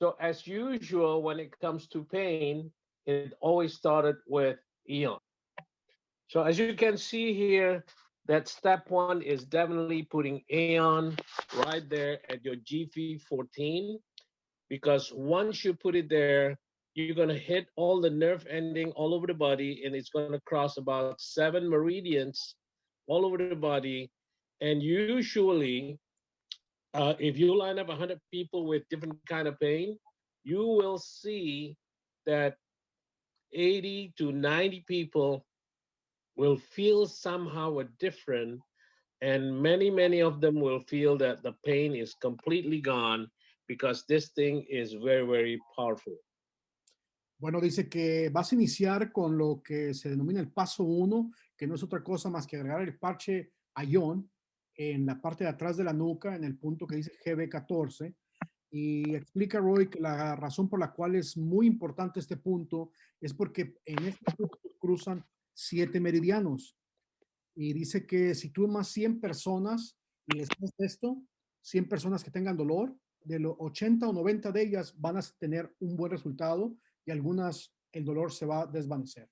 So as usual, when it comes to pain, it always started with Eon. So as you can see here, that step one is definitely putting Aeon right there at your GV14, because once you put it there, you're going to hit all the nerve ending all over the body, and it's going to cross about 7 meridians all over the body. And usually, if you line up 100 people with different kind of pain, you will see that 80 to 90 people will feel somehow a different, and many of them will feel that the pain is completely gone, because this thing is very powerful. Bueno, dice que vas a iniciar con lo que se denomina el paso 1, que no es otra cosa más que agregar el parche Ion en la parte de atrás de la nuca, en el punto que dice GB14. Y explica Roy que la razón por la cual es muy importante este punto es porque en este punto cruzan 7 meridianos. Y dice que si tú más 100 personas y les haces esto, 100 personas que tengan dolor, de los 80 o 90 de ellas van a tener un buen resultado, y algunas el dolor se va a desvanecer.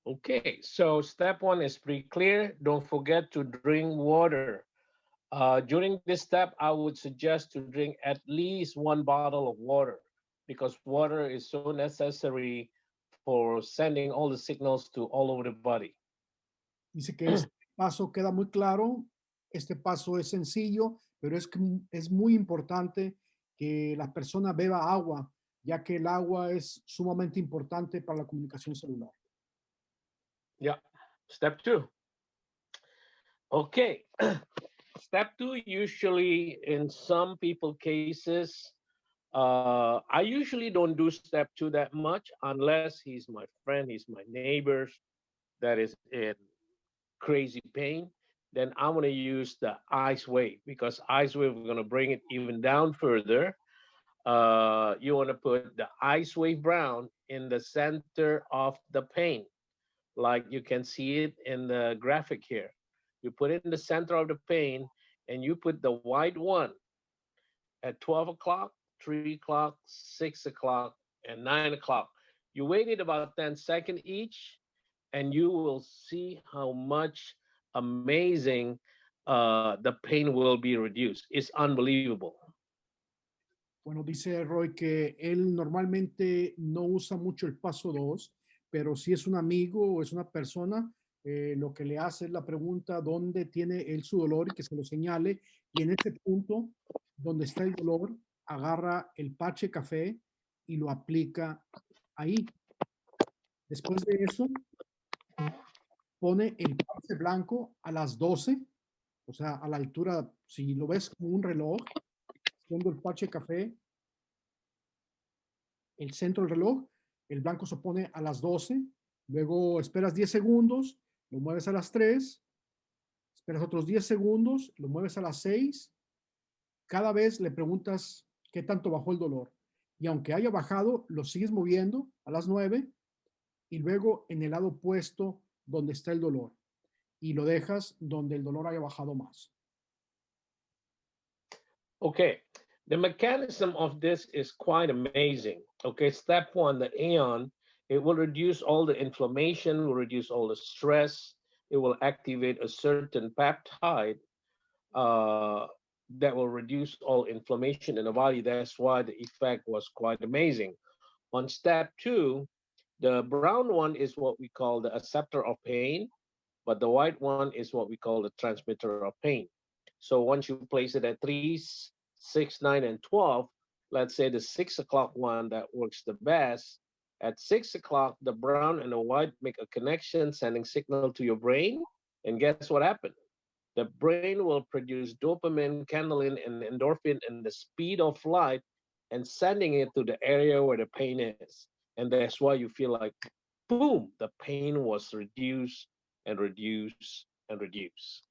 Okay, so step one is pretty clear. Don't forget to drink water. During this step, I would suggest to drink at least 1 bottle of water, because water is so necessary for sending all the signals to all over the body. Dice que este paso queda muy claro, este paso es sencillo, pero es muy importante que la persona beba agua, ya que el agua es sumamente importante para la comunicación celular. Yeah. Step two. Okay. Step two, usually in some people cases, I usually don't do step two that much unless he's my friend, he's my neighbor that is in crazy pain. Then I'm going to use the ice wave, because ice wave, we're going to bring it even down further. You want to put the ice wave brown in the center of the pain, like you can see it in the graphic here. You put it in the center of the pain, and you put the white one at 12 o'clock, 3 o'clock, 6 o'clock, and 9 o'clock. You wait it about 10 seconds each, and you will see how much amazing the pain will be reduced. It's unbelievable. Bueno, dice Roy que él normalmente no usa mucho el paso 2, pero si es un amigo o es una persona, lo que le hace es la pregunta dónde tiene él su dolor y que se lo señale. Y en ese punto donde está el dolor, agarra el parche café y lo aplica ahí. Después de eso, pone el parche blanco a las 12, o sea, a la altura, si lo ves como un reloj, siendo el parche café el centro del reloj, el blanco se pone a las 12, luego esperas 10 segundos, lo mueves a las 3, esperas otros 10 segundos, lo mueves a las 6, cada vez le preguntas qué tanto bajó el dolor, y aunque haya bajado, lo sigues moviendo a las 9, y luego en el lado opuesto donde está el dolor, y lo dejas donde el dolor haya bajado más. Okay, the mechanism of this is quite amazing. Okay, step one, the Aeon, it will reduce all the inflammation, will reduce all the stress. It will activate a certain peptide that will reduce all inflammation in the body. That's why the effect was quite amazing. On step two, the brown one is what we call the acceptor of pain, but the white one is what we call the transmitter of pain. So once you place it at 3, 6, 9, and 12, let's say the 6 o'clock one that works the best, at 6 o'clock, the brown and the white make a connection, sending signal to your brain. And guess what happened? The brain will produce dopamine, candolin, and endorphin in the speed of light, and sending it to the area where the pain is. And that's why you feel like, boom, the pain was reduced and reduced and reduced.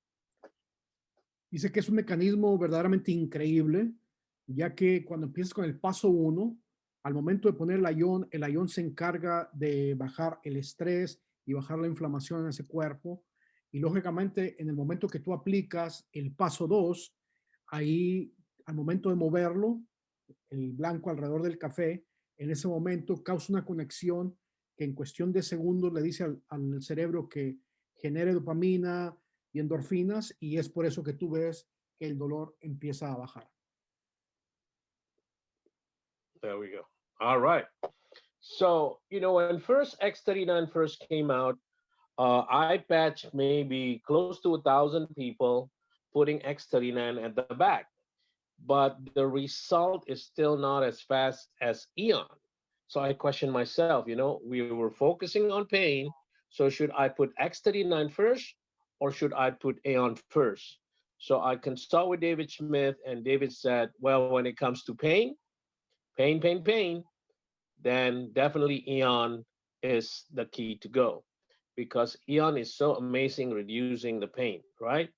Dice que es un mecanismo verdaderamente increíble, ya que cuando empiezas con el paso 1, al momento de poner el ion se encarga de bajar el estrés y bajar la inflamación en ese cuerpo. Y lógicamente, en el momento que tú aplicas el paso 2, ahí al momento de moverlo, el blanco alrededor del café, en ese momento causa una conexión que en cuestión de segundos le dice al cerebro que genere dopamina y endorfinas y es por eso que tú ves que el dolor empieza a bajar. There we go. All right. So, when first X39 first came out, I patched maybe close to 1,000 people putting X39 at the back. But the result is still not as fast as Eon. So I questioned myself, we were focusing on pain. So should I put X39 first or should I put Aeon first? So I consult with David Smith, and David said, well, when it comes to pain, then definitely Eon is the key to go because Eon is so amazing reducing the pain, right?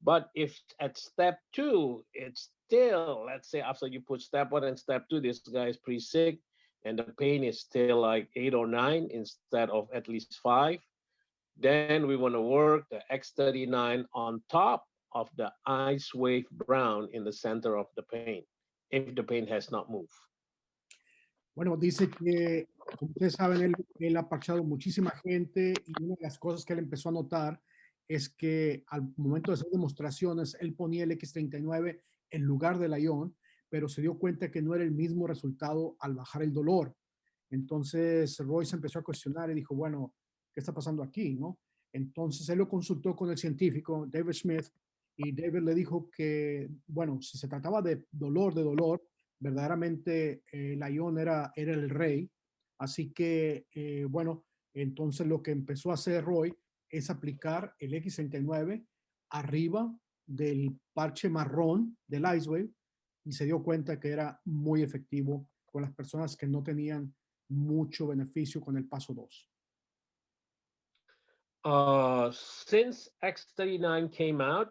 But if at step two, it's still, let's say after you put step one and step two, this guy is pretty sick and the pain is still like 8 or 9 instead of at least 5, then we want to work the X39 on top of the ice wave brown in the center of the pain if the pain has not moved. Bueno, dice que, como ustedes saben, él ha parchado muchísima gente y una de las cosas que él empezó a notar es que al momento de hacer demostraciones, él ponía el X39 en lugar del ION, pero se dio cuenta que no era el mismo resultado al bajar el dolor. Entonces Roy se empezó a cuestionar y dijo, bueno, ¿qué está pasando aquí? ¿No? Entonces él lo consultó con el científico David Smith y David le dijo que, bueno, si se trataba de dolor, verdaderamente la ION era el rey. Así que, bueno, entonces lo que empezó a hacer Roy es aplicar el X69 arriba del parche marrón del Icewave y se dio cuenta que era muy efectivo con las personas que no tenían mucho beneficio con el paso 2. Since X39 came out,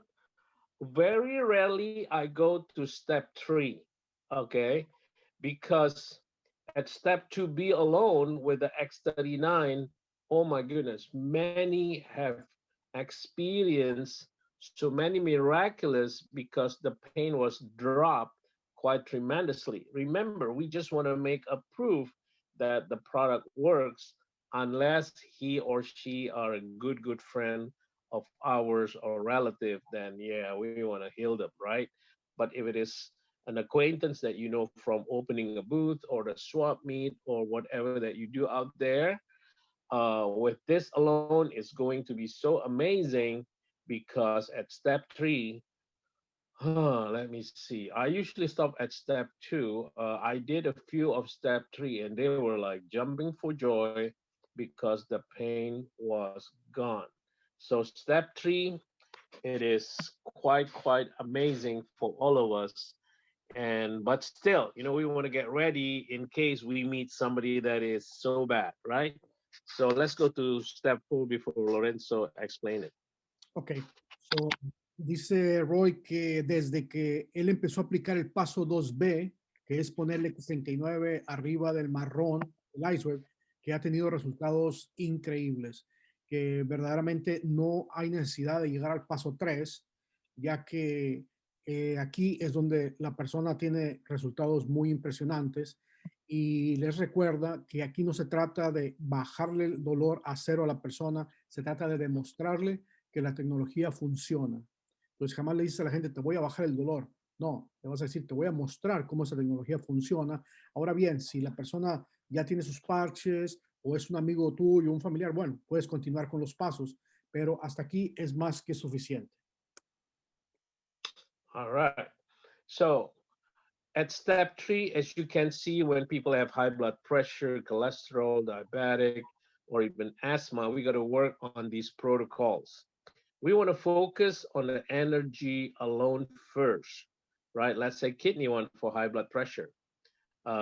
very rarely I go to step 3, okay? Because at step 2B alone with the X39, oh my goodness, many have experienced so many miraculous because the pain was dropped quite tremendously. Remember, we just want to make a proof that the product works unless he or she are a good friend of ours or relative, then yeah, we want to heal them, right? But if it is an acquaintance that you know from opening a booth or the swap meet or whatever that you do out there, with this alone is going to be so amazing because at step 3, let me see. I usually stop at step 2. I did a few of step 3 and they were like jumping for joy because the pain was gone. So step 3, it is quite amazing for all of us. And but still, we want to get ready in case we meet somebody that is so bad, right? So let's go to step 4 before Lorenzo explain it. Ok, so, dice Roy que desde que él empezó a aplicar el paso 2B, que es ponerle X39 arriba del marrón, el Icewave, que ha tenido resultados increíbles, que verdaderamente no hay necesidad de llegar al paso 3, ya que aquí es donde la persona tiene resultados muy impresionantes y les recuerda que aquí no se trata de bajarle el dolor a cero a la persona, se trata de demostrarle que la tecnología funciona. Entonces jamás le dices a la gente, te voy a bajar el dolor. No, le vas a decir, te voy a mostrar cómo esa tecnología funciona. Ahora bien, si la persona ya tiene sus parches o es un amigo tuyo, un familiar, bueno, puedes continuar con los pasos, pero hasta aquí es más que suficiente. All right. So at step 3, as you can see, when people have high blood pressure, cholesterol, diabetic, or even asthma, we got to work on these protocols. We want to focus on the energy alone first, right? Let's say kidney one for high blood pressure,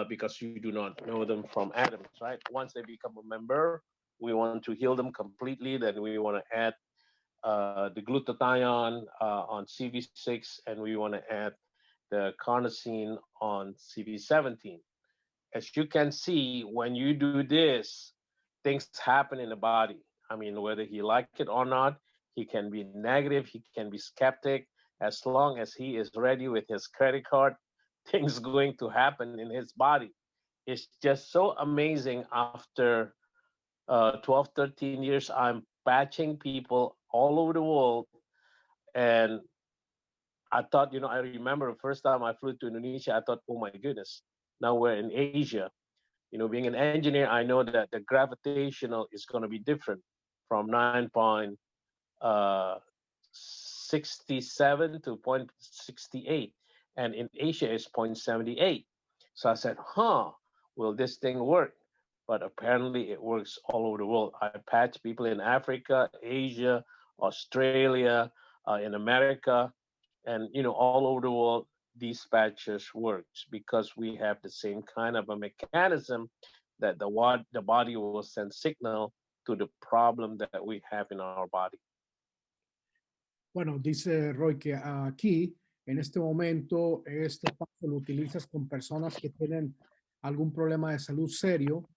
because you do not know them from atoms, right? Once they become a member, we want to heal them completely. Then we want to add the glutathione on CV6, and we want to add the carnosine on CV17. As you can see, when you do this, things happen in the body. I mean, whether he like it or not, he can be negative, he can be skeptic. As long as he is ready with his credit card, things going to happen in his body. It's just so amazing. After 12, 13 years, I'm patching people all over the world. And I thought, I remember the first time I flew to Indonesia, I thought, oh my goodness, now we're in Asia. Being an engineer, I know that the gravitational is going to be different from 9.67 to 0.68. And in Asia, it's 0.78. So I said, will this thing work? But apparently it works all over the world. I patch people in Africa, Asia, Australia, in America, and all over the world. These patches works because we have the same kind of a mechanism that the body will send signal to the problem that we have in our body. Bueno, dice Roy que aquí, en este momento, este paso lo utilizas con personas que tienen algún problema de salud serio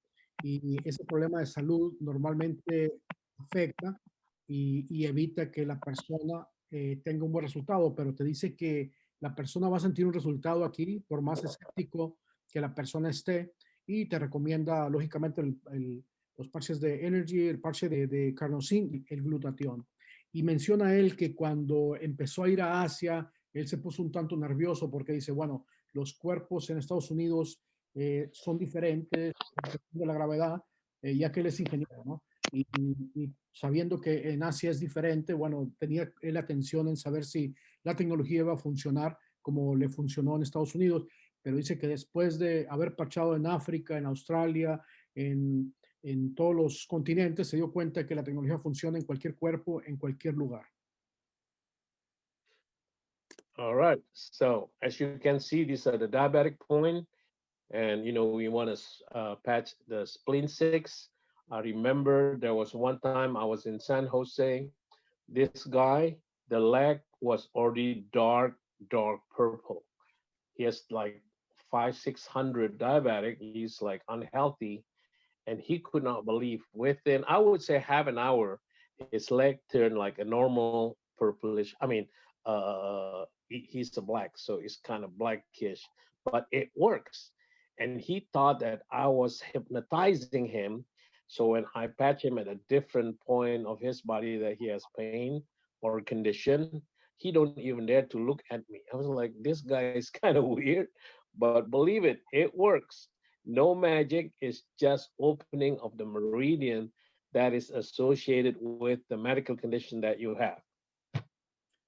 y ese problema de salud normalmente afecta y evita que la persona tenga un buen resultado, pero te dice que la persona va a sentir un resultado aquí, por más escéptico que la persona esté, y te recomienda, lógicamente, los parches de Energy, el parche de carnosine, el glutatión. Y menciona él que cuando empezó a ir a Asia, él se puso un tanto nervioso porque dice, bueno, los cuerpos en Estados Unidos son diferentes de la gravedad, ya que él es ingeniero, ¿no? Y sabiendo que en Asia es diferente, bueno, tenía él atención en saber si la tecnología iba a funcionar como le funcionó en Estados Unidos, pero dice que después de haber parchado en África, en Australia, en todos los continentes, se dio cuenta que la tecnología funciona en cualquier cuerpo, en cualquier lugar. All right. So as you can see, these are the diabetic point, and we want to patch the spleen 6. I remember there was one time I was in San Jose. This guy, the leg was already dark purple. He has like 600 diabetic. He's like unhealthy, and he could not believe within, I would say, half an hour, his leg turned like a normal purplish. I mean, he's a black, so it's kind of blackish, but it works. And he thought that I was hypnotizing him. So when I patch him at a different point of his body that he has pain or condition, he don't even dare to look at me. I was like, this guy is kind of weird, but believe it works. No magic, is just opening of the meridian that is associated with the medical condition that you have.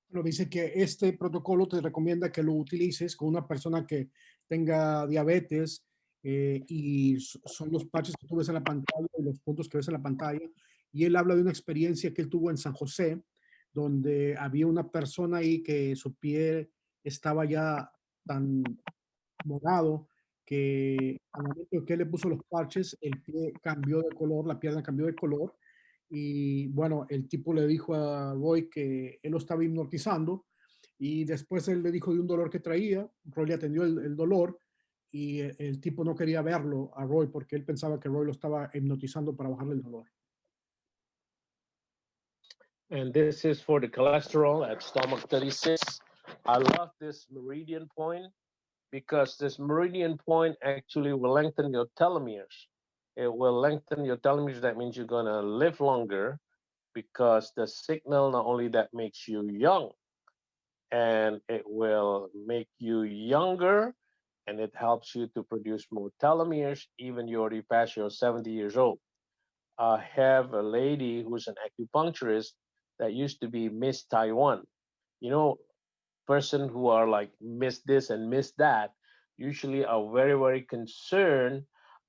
Bueno, dice que este protocolo te recomienda que lo utilices con una persona que tenga diabetes y son los patches que tú ves en la pantalla y los puntos que ves en la pantalla. Y él habla de una experiencia que él tuvo en San José, donde había una persona ahí que su piel estaba ya tan morado que al momento que él le puso los parches, el pie cambió de color, la pierna cambió de color. Y bueno, el tipo le dijo a Roy que él lo estaba hipnotizando y después él le dijo de un dolor que traía. Roy le atendió el dolor y el tipo no quería verlo a Roy porque él pensaba que Roy lo estaba hipnotizando para bajarle el dolor. And this is for the cholesterol at stomach 36. I love this meridian point because this meridian point actually will lengthen your telomeres. It will lengthen your telomeres. That means you're going to live longer because the signal not only that makes you young, and it will make you younger, and it helps you to produce more telomeres even you already past your 70 years old. I have a lady who's an acupuncturist that used to be Miss Taiwan. Person who are like miss this and miss that usually are very, very concerned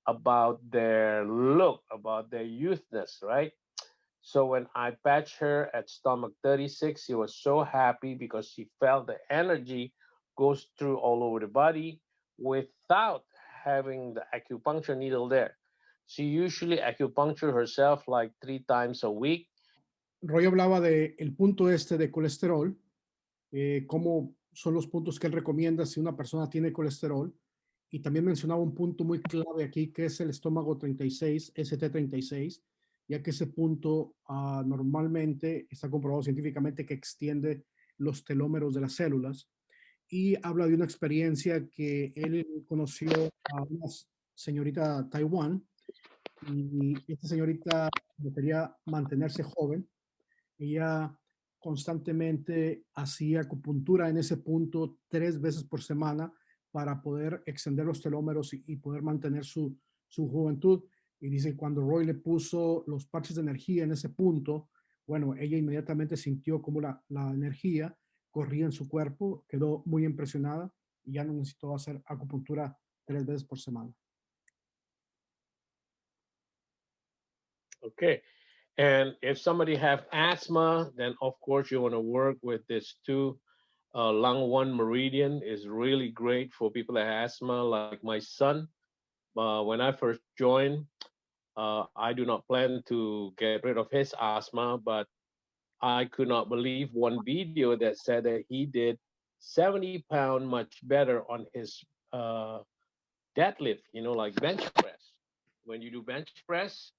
about their look, about their youthness, right? So when I patched her at stomach 36, she was so happy because she felt the energy goes through all over the body without having the acupuncture needle there. She usually acupuncture herself like 3 times a week. Roy hablaba de el punto este de colesterol, cómo son los puntos que él recomienda si una persona tiene colesterol. Y también mencionaba un punto muy clave aquí, que es el estómago 36, ST36, ya que ese punto normalmente está comprobado científicamente que extiende los telómeros de las células. y habla de una experiencia que él conoció a una señorita Taiwán y esta señorita quería mantenerse joven. Ella constantemente hacía acupuntura en ese punto 3 veces por semana para poder extender los telómeros y poder mantener su juventud. Y dice, cuando Roy le puso los parches de energía en ese punto, bueno, ella inmediatamente sintió como la energía corría en su cuerpo, quedó muy impresionada y ya no necesitó hacer acupuntura 3 veces por semana. Okay. And if somebody have asthma, then of course you want to work with this two. Lung one meridian is really great for people that have asthma, like my son. When I first joined, I do not plan to get rid of his asthma, but I could not believe one video that said that he did 70 pound much better on his deadlift, like bench press. When you do bench press,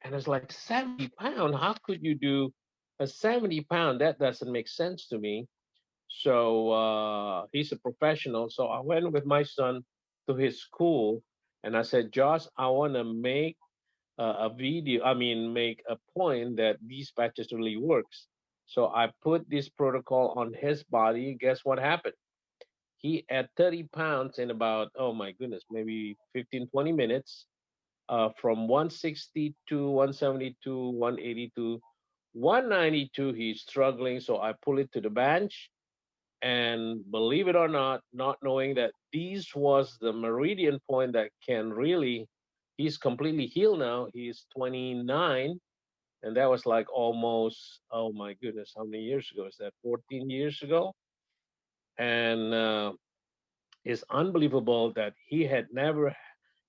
and it's like 70 pound. How could you do a 70 pound? That doesn't make sense to me. So he's a professional. So I went with my son to his school and I said, Josh, I want to make a video, make a point that these patches really works. So I put this protocol on his body. Guess what happened? He at 30 pounds in about, oh my goodness, maybe 15, 20 minutes, from 160 to 172, 182, 192. He's struggling. So I pull it to the bench. And believe it or not knowing that these was the meridian point that can really, he's completely healed now. He's 29. And that was like almost, oh my goodness, how many years ago is that? 14 years ago. And it's unbelievable that he had never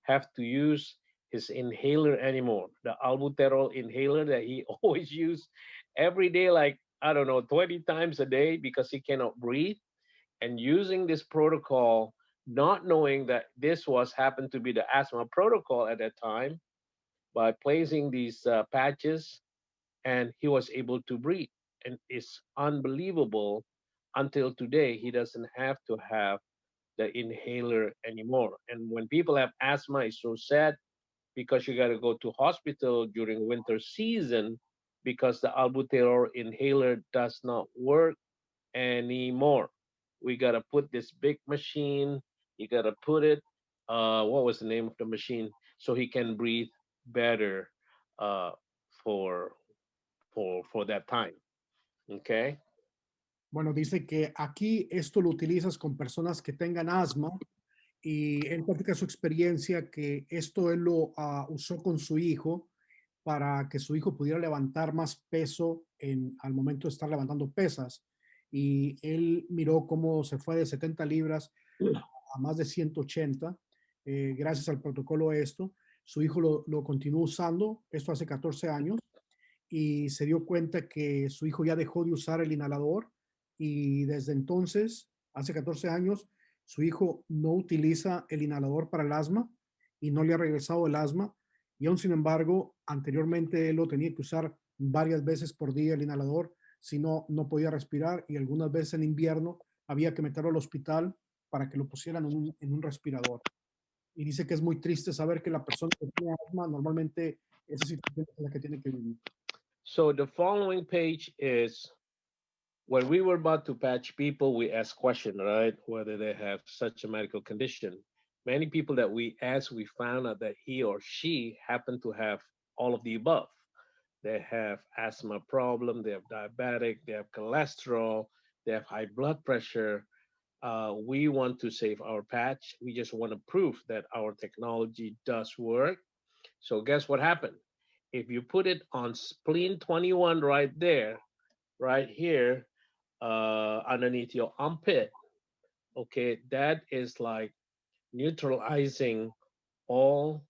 have to use his inhaler anymore. The albuterol inhaler that he always used every day, like I don't know, 20 times a day because he cannot breathe. And using this protocol, not knowing that this was happened to be the asthma protocol at that time, by placing these patches, and he was able to breathe. And it's unbelievable. Until today, he doesn't have to have the inhaler anymore. And when people have asthma, it's so sad because you got to go to hospital during winter season because the albuterol inhaler does not work anymore. We got to put this big machine. You got to put it. What was the name of the machine? So he can breathe better uh, for for that time. Okay. Bueno, dice que aquí esto lo utilizas con personas que tengan asma y él platica su experiencia que esto él lo usó con su hijo para que su hijo pudiera levantar más peso al momento de estar levantando pesas. Y él miró cómo se fue de 70 libras a más de 180 gracias al protocolo esto. Su hijo lo continuó usando, esto hace 14 años, y se dio cuenta que su hijo ya dejó de usar el inhalador y desde entonces, hace 14 años, su hijo no utiliza el inhalador para el asma y no le ha regresado el asma. Y aún sin embargo, anteriormente él lo tenía que usar varias veces por día el inhalador, si no, no podía respirar y algunas veces en invierno había que meterlo al hospital para que lo pusieran en un respirador. Y dice que es muy triste saber que la persona que tiene asma normalmente esa situación es la que tiene que vivir. So the following page is when we were about to patch people, we ask question, right? Whether they have such a medical condition. Many people that we asked, we found out that he or she happened to have all of the above. They have asthma problem, they have diabetic, they have cholesterol, they have high blood pressure. We want to save our patch. We just want to prove that our technology does work. So guess what happened? If you put it on spleen 21 right there, right here, underneath your armpit, okay, that is like neutralizing all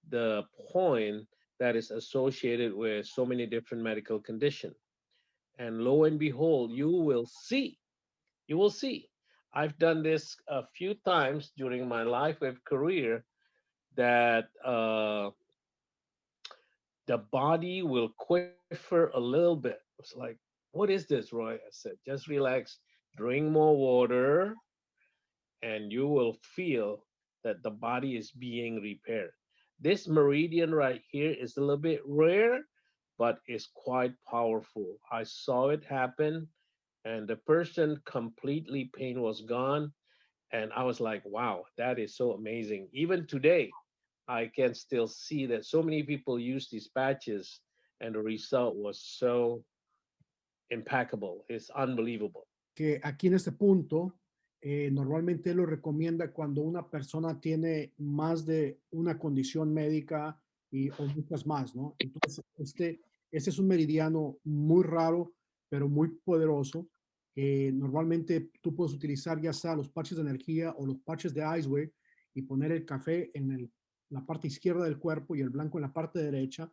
the point that is associated with so many different medical conditions. And lo and behold, you will see. I've done this a few times during my life of career that the body will quiver a little bit. It's like, what is this, Roy? I said, just relax, drink more water, and you will feel that the body is being repaired. This meridian right here is a little bit rare, but it's quite powerful. I saw it happen, and the person completely pain was gone, and I was like, wow, that is so amazing. Even today, I can still see that so many people use these patches, and the result was so impeccable. It's unbelievable. Que aquí en este punto, normalmente lo recomienda cuando una persona tiene más de una condición médica o muchas más, ¿no? Entonces, este es un meridiano muy raro, pero muy poderoso, que normalmente tú puedes utilizar ya sea los parches de energía o los parches de Iceway y poner el café en la parte izquierda del cuerpo y el blanco en la parte derecha,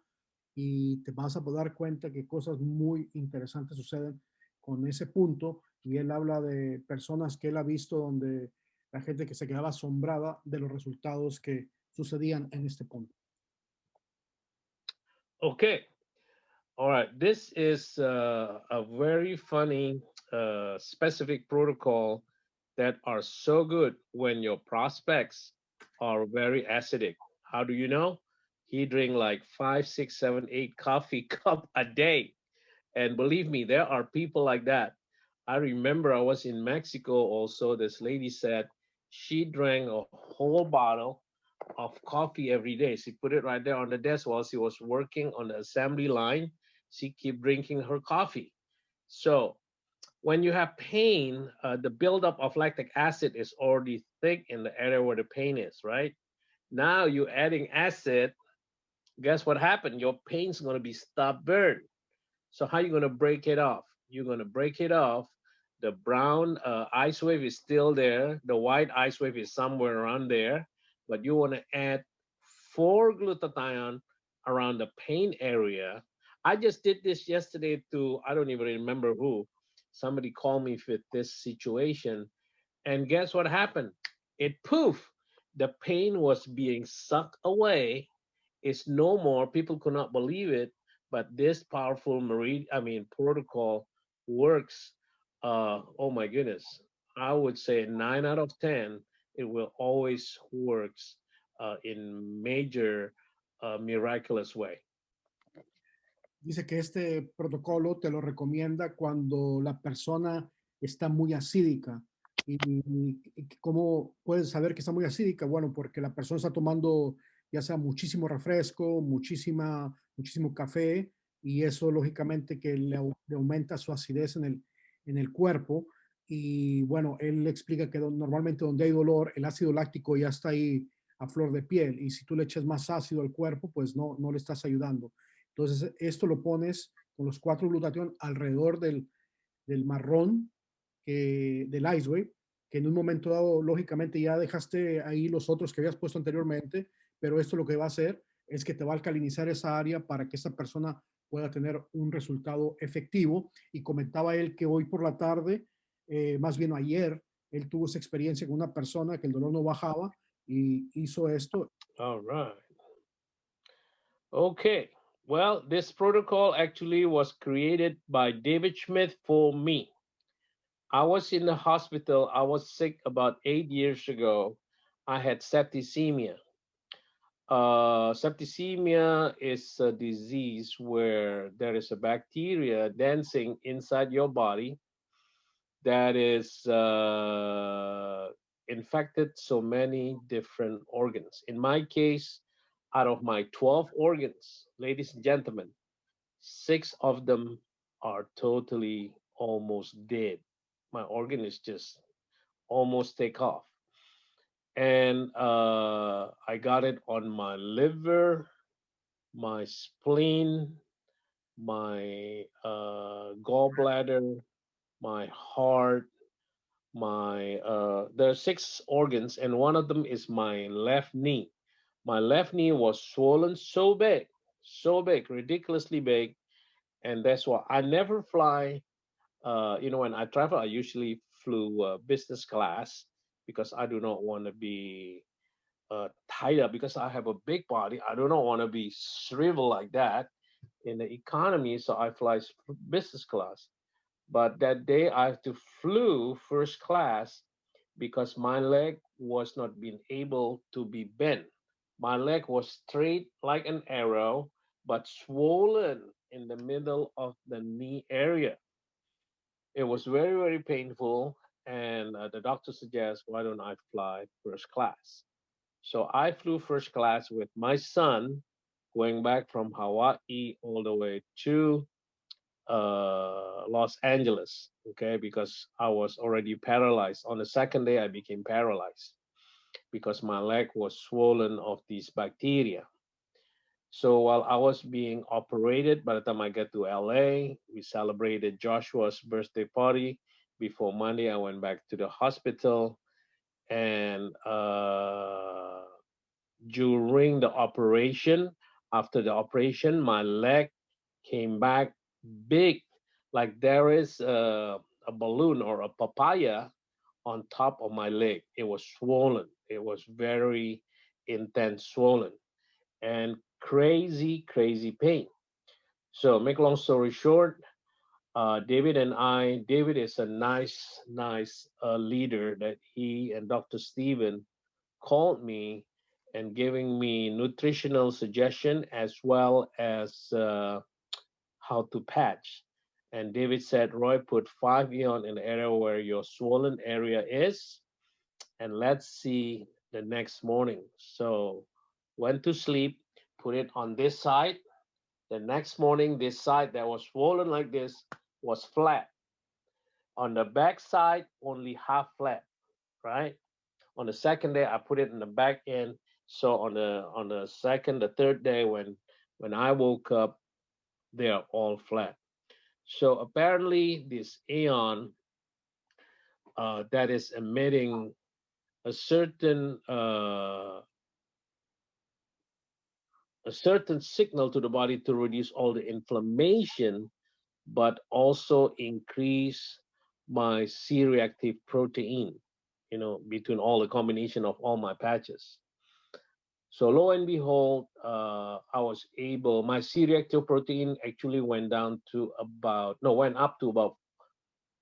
y te vas a dar cuenta que cosas muy interesantes suceden con ese punto. Y él habla de personas que él ha visto donde la gente que se quedaba asombrada de los resultados que sucedían en este punto. Okay. All right. This is a very funny, specific protocol that are so good when your prospects are very acidic. How do you know? He drink like 5, 6, 7, 8 coffee cup a day. And believe me, there are people like that. I remember I was in Mexico also. This lady said she drank a whole bottle of coffee every day. She put it right there on the desk while she was working on the assembly line. She keep drinking her coffee. So when you have pain, the buildup of lactic acid is already thick in the area where the pain is, right? Now you're adding acid. Guess what happened? Your pain's going to be stubborn. So how you going to break it off? You're going to break it off. The brown ice wave is still there. The white ice wave is somewhere around there. But you want to add 4 glutathione around the pain area. I just did this yesterday to, I don't even remember who. Somebody called me with this situation. And guess what happened? It poof. The pain was being sucked away. It's no more. People could not believe it, but this powerful protocol works. Oh my goodness, I would say 9 out of 10. It will always works in major miraculous way. Dice que este protocolo te lo recomienda cuando la persona está muy acídica. ¿Y cómo puedes saber que está muy acídica? Bueno, porque la persona está tomando ya sea muchísimo refresco, muchísimo café, y eso lógicamente que le aumenta su acidez en el cuerpo. Y bueno, él explica que normalmente donde hay dolor, el ácido láctico ya está ahí a flor de piel, y si tú le echas más ácido al cuerpo, pues no le estás ayudando. Entonces, esto lo pones con los 4 glutatión alrededor del marrón, del Iceway, que en un momento dado, lógicamente, ya dejaste ahí los otros que habías puesto anteriormente, pero esto lo que va a hacer es que te va a alcalinizar esa área para que esa persona pueda tener un resultado efectivo. Y comentaba él que hoy por la tarde, más bien ayer, él tuvo esa experiencia con una persona que el dolor no bajaba y hizo esto. All right. Okay. Well, this protocol actually was created by David Smith for me. I was in the hospital. I was sick about 8 years ago. I had septicemia. Septicemia is a disease where there is a bacteria dancing inside your body that is infected so many different organs. In my case, out of my 12 organs, ladies and gentlemen, 6 of them are totally almost dead. My organ is just almost take off. And I got it on my liver, my spleen, my gallbladder, my heart, my there are 6 organs, and one of them is my left knee. My left knee was swollen so big, ridiculously big, and that's why I never fly. When I travel, I usually flew business class because I do not want to be tied up because I have a big body. I do not want to be shriveled like that in the economy, so I fly business class. But that day I have to flew first class because my leg was not being able to be bent. My leg was straight like an arrow, but swollen in the middle of the knee area. It was very, very painful, and the doctor suggests, why don't I fly first class? So I flew first class with my son, going back from Hawaii all the way to Los Angeles, okay, because I was already paralyzed. On the second day, I became paralyzed because my leg was swollen of these bacteria. So while I was being operated, by the time I get to LA, we celebrated Joshua's birthday party. Before Monday, I went back to the hospital, and during the operation, after the operation, my leg came back big, like there is a balloon or a papaya on top of my leg. It was swollen. It was very intense swollen and crazy, crazy pain. So, make long story short, David is a nice leader that he and Dr. Steven called me and giving me nutritional suggestion as well as how to patch. And David said, Roy, put 5 ion in the area where your swollen area is, and let's see the next morning. So went to sleep, put it on this side. The next morning, this side that was swollen like this was flat. On the back side, only half flat, right? On the second day, I put it in the back end. So on the second, the third day, when I woke up, they are all flat. So apparently, this ion that is emitting a certain uh, a certain signal to the body to reduce all the inflammation, but also increase my C-reactive protein. Between all the combination of all my patches. So lo and behold, I was able. My C-reactive protein actually went up to about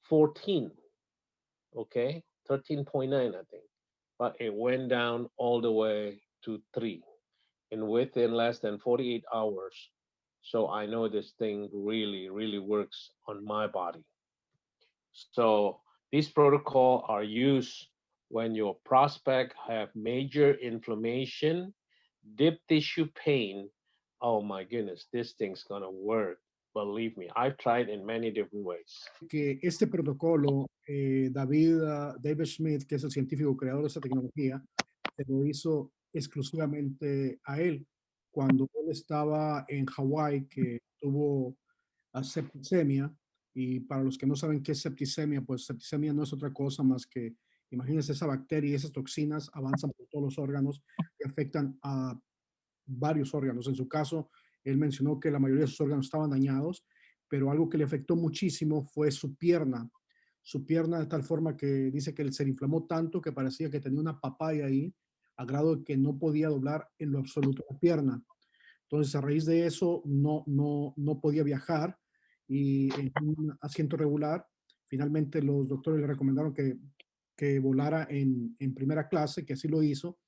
14. Okay, 13.9, I think, but it went down all the way to 3 and within less than 48 hours. So I know this thing really, really works on my body. So these protocols are used when your prospect have major inflammation, deep tissue pain. Oh my goodness, this thing's gonna work. Believe me, I've tried in many different ways. Que este protocolo, David Smith, que es el científico creador de esta tecnología, se lo hizo exclusivamente a él. Cuando él estaba en Hawái, que tuvo septicemia, y para los que no saben qué es septicemia, pues septicemia no es otra cosa más que, imagínense, esa bacteria y esas toxinas avanzan por todos los órganos y afectan a varios órganos. En su caso, él mencionó que la mayoría de sus órganos estaban dañados, pero algo que le afectó muchísimo fue su pierna de tal forma que dice que se le inflamó tanto que parecía que tenía una papaya ahí, a grado de que no podía doblar en lo absoluto la pierna. Entonces, a raíz de eso, no podía viajar y en un asiento regular, finalmente los doctores le recomendaron que volara en primera clase, que así lo hizo.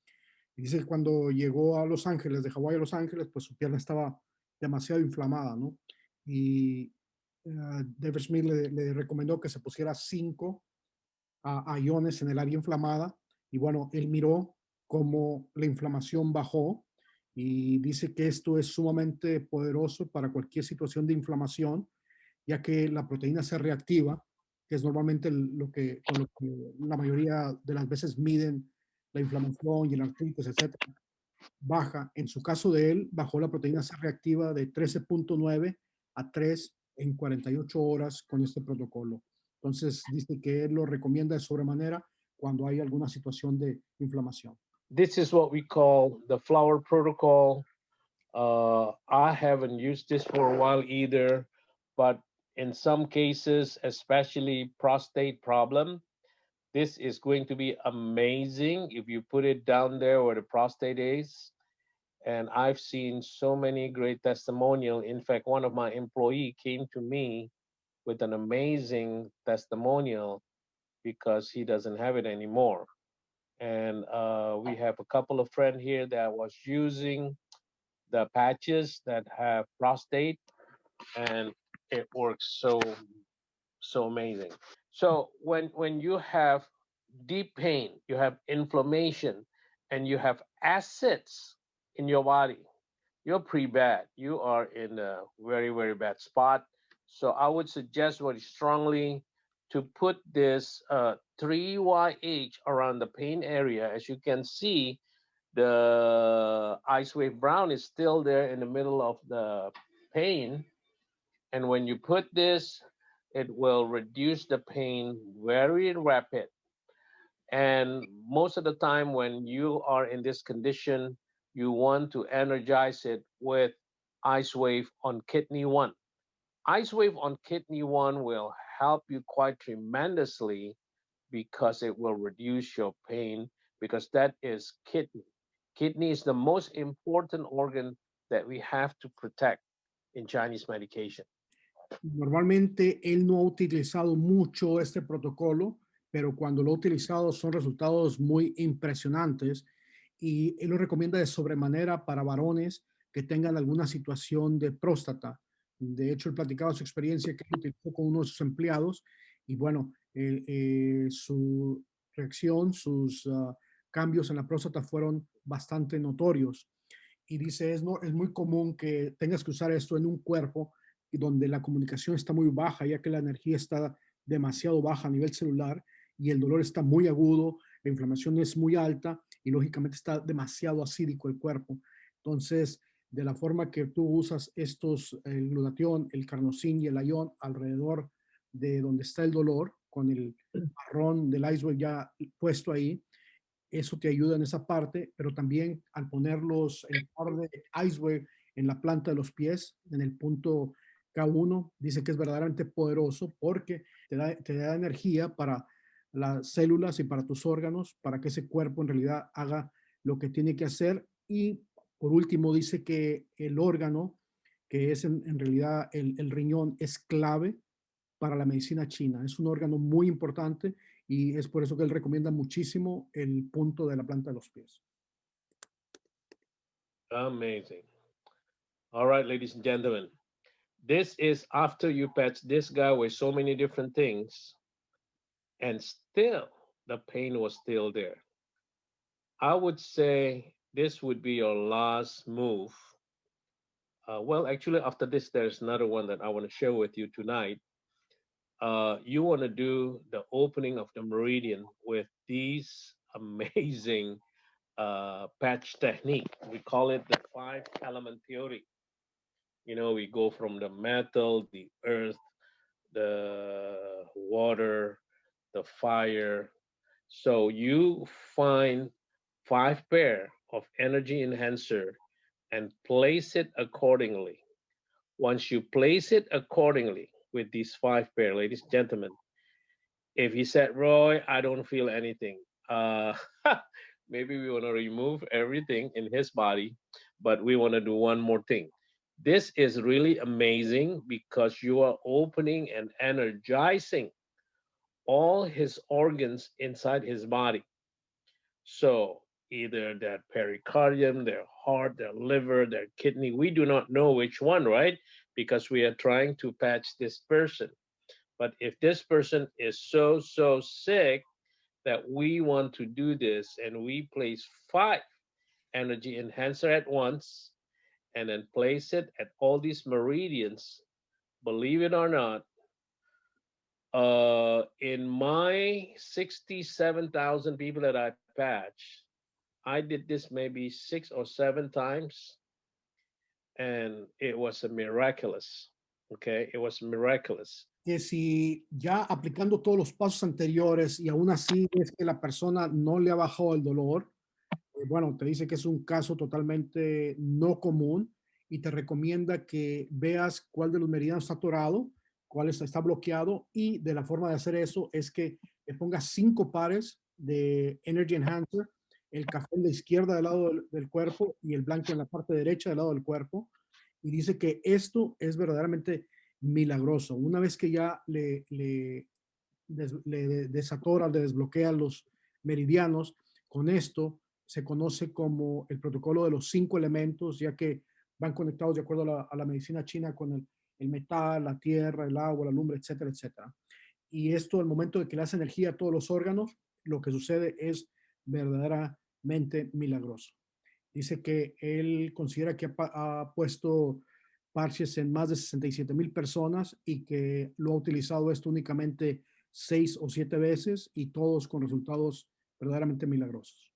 Y dice que cuando llegó a Los Ángeles, de Hawái a Los Ángeles, pues su pierna estaba demasiado inflamada, ¿no? Y David Smith le recomendó que se pusiera 5 iones en el área inflamada. Y bueno, él miró cómo la inflamación bajó y dice que esto es sumamente poderoso para cualquier situación de inflamación, ya que la proteína se reactiva, que es normalmente con lo que la mayoría de las veces miden la inflamación y la artritis, etcétera. Baja, en su caso de él, bajó la proteína C reactiva de 13.9 a 3 en 48 horas con este protocolo. Entonces, dice que él lo recomienda de sobremanera cuando hay alguna situación de inflamación. This is what we call the flower protocol. I haven't used this for a while either, but in some cases, especially prostate problem, this is going to be amazing if you put it down there where the prostate is. And I've seen so many great testimonial. In fact, one of my employee came to me with an amazing testimonial because he doesn't have it anymore. And we have a couple of friends here that was using the patches that have prostate, and it works so amazing. So when you have deep pain, you have inflammation, and you have acids in your body, you're pretty bad. You are in a very bad spot. So I would suggest very strongly to put this 3YH around the pain area. As you can see, the ice wave brown is still there in the middle of the pain. And when you put this, it will reduce the pain very rapid. And most of the time, when you are in this condition, you want to energize it with ice wave on kidney one. Ice wave on kidney one will help you quite tremendously because it will reduce your pain because that is kidney. Kidney is the most important organ that we have to protect in Chinese medication. Normalmente él no ha utilizado mucho este protocolo, pero cuando lo ha utilizado son resultados muy impresionantes y él lo recomienda de sobremanera para varones que tengan alguna situación de próstata. De hecho, él platicaba su experiencia que él utilizó con uno de sus empleados y bueno, su reacción, sus cambios en la próstata fueron bastante notorios. Y dice, no, es muy común que tengas que usar esto en un cuerpo donde la comunicación está muy baja, ya que la energía está demasiado baja a nivel celular y el dolor está muy agudo, la inflamación es muy alta y lógicamente está demasiado acídico el cuerpo. Entonces, de la forma que tú usas estos, el glutatión, el carnosín y el ion alrededor de donde está el dolor, con el marrón del iceberg ya puesto ahí, eso te ayuda en esa parte, pero también al ponerlos el par de iceberg en la planta de los pies, en el punto K1, dice que es verdaderamente poderoso porque te da energía para las células y para tus órganos, para que ese cuerpo en realidad haga lo que tiene que hacer. Y por último, dice que el órgano, que es en realidad el riñón, es clave para la medicina china. Es un órgano muy importante y es por eso que él recomienda muchísimo el punto de la planta de los pies. Amazing. All right, ladies and gentlemen. This is after you patch this guy with so many different things, and still the pain was still there. I would say this would be your last move. Well, actually, after this, there's another one that I want to share with you tonight. You want to do the opening of the meridian with these amazing patch technique. We call it the five element theory. You know, we go from the metal, the earth, the water, the fire. So you find five pair of energy enhancer and place it accordingly. Once you place it accordingly with these five pair, ladies and gentlemen, if he said, Roy, I don't feel anything, maybe we want to remove everything in his body, but we want to do one more thing. This is really amazing because you are opening and energizing all his organs inside his body. So either their pericardium, their heart, their liver, their kidney, we do not know which one, right? Because we are trying to patch this person. But if this person is so sick that we want to do this and we place five energy enhancer at once and then place it at all these meridians, believe it or not, in my 67,000 people that I patch, I did this maybe 6 or 7 times, and it was a miraculous. Okay, it was miraculous. Que si ya aplicando todos los pasos anteriores y aún así es que la persona no le ha bajado el dolor, bueno, te dice que es un caso totalmente no común y te recomienda que veas cuál de los meridianos está atorado, cuál está bloqueado y de la forma de hacer eso es que le pongas 5 pares de Energy Enhancer, el café en la izquierda del lado del cuerpo y el blanco en la parte derecha del lado del cuerpo. Y dice que esto es verdaderamente milagroso. Una vez que ya le le desatora, le desbloquea los meridianos. Con esto se conoce como el protocolo de los 5 elementos, ya que van conectados de acuerdo a la medicina china con el metal, la tierra, el agua, la lumbre, etcétera, etcétera. Y esto, al momento de que le hace energía a todos los órganos, lo que sucede es verdaderamente milagroso. Dice que él considera que ha puesto parches en más de 67,000 personas y que lo ha utilizado esto únicamente 6 o 7 veces y todos con resultados verdaderamente milagrosos.